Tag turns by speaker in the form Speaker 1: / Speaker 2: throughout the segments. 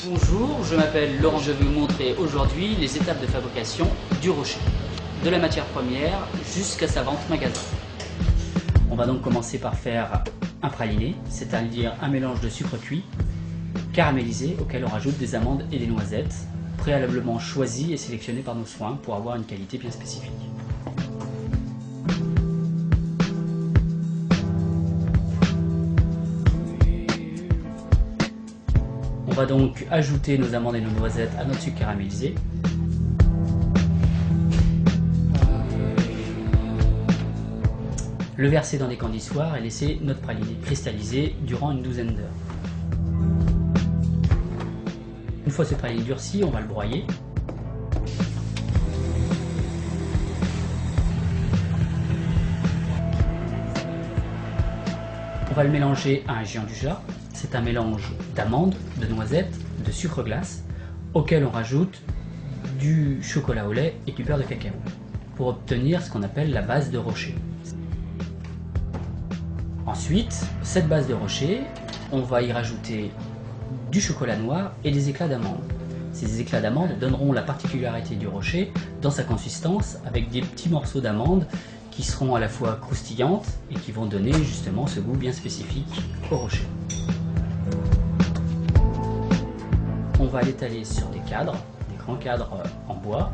Speaker 1: Bonjour, je m'appelle Laurent, je vais vous montrer aujourd'hui les étapes de fabrication du rocher, de la matière première jusqu'à sa vente magasin. On va donc commencer par faire un praliné, c'est-à-dire un mélange de sucre cuit, caramélisé, auquel on rajoute des amandes et des noisettes, préalablement choisies et sélectionnées par nos soins pour avoir une qualité bien spécifique. On va donc ajouter nos amandes et nos noisettes à notre sucre caramélisé. Le verser dans des candissoirs et laisser notre praliné cristalliser durant une douzaine d'heures. Une fois ce praliné durci, on va le broyer. On va le mélanger à un géant du Jard. C'est un mélange d'amandes, de noisettes, de sucre glace, auquel on rajoute du chocolat au lait et du beurre de cacao, pour obtenir ce qu'on appelle la base de rocher. Ensuite, cette base de rocher, on va y rajouter du chocolat noir et des éclats d'amandes. Ces éclats d'amandes donneront la particularité du rocher dans sa consistance, avec des petits morceaux d'amandes qui seront à la fois croustillantes et qui vont donner justement ce goût bien spécifique au rocher. On va l'étaler sur des cadres, des grands cadres en bois,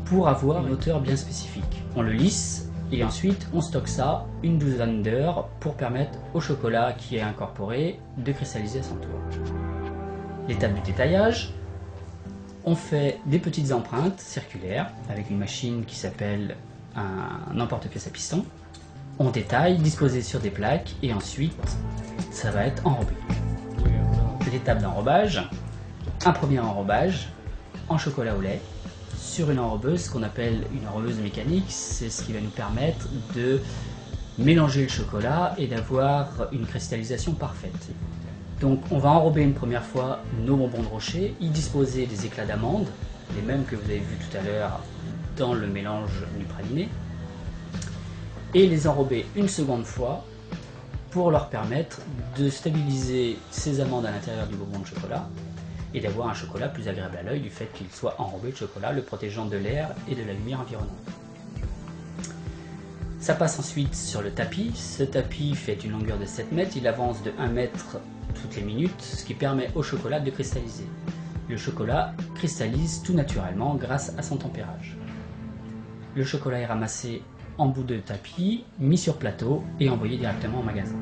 Speaker 1: pour avoir une hauteur bien spécifique. On le lisse et ensuite on stocke ça une douzaine d'heures pour permettre au chocolat qui est incorporé de cristalliser à son tour. L'étape du détaillage, on fait des petites empreintes circulaires avec une machine qui s'appelle un emporte-pièce à piston. On détaille, disposé sur des plaques et ensuite ça va être enrobé. L'étape d'enrobage, un premier enrobage en chocolat au lait sur une enrobeuse, ce qu'on appelle une enrobeuse mécanique. C'est ce qui va nous permettre de mélanger le chocolat et d'avoir une cristallisation parfaite. Donc on va enrober une première fois nos bonbons de rocher, y disposer des éclats d'amandes, les mêmes que vous avez vus tout à l'heure dans le mélange du praliné, et les enrober une seconde fois pour leur permettre de stabiliser ces amandes à l'intérieur du bonbon de chocolat et d'avoir un chocolat plus agréable à l'œil du fait qu'il soit enrobé de chocolat, le protégeant de l'air et de la lumière environnante. Ça passe ensuite sur le tapis. Ce tapis fait une longueur de 7 mètres, il avance de 1 mètre toutes les minutes, ce qui permet au chocolat de cristalliser. Le chocolat cristallise tout naturellement grâce à son tempérage. Le chocolat est ramassé en bout de tapis, mis sur plateau et envoyé directement au magasin.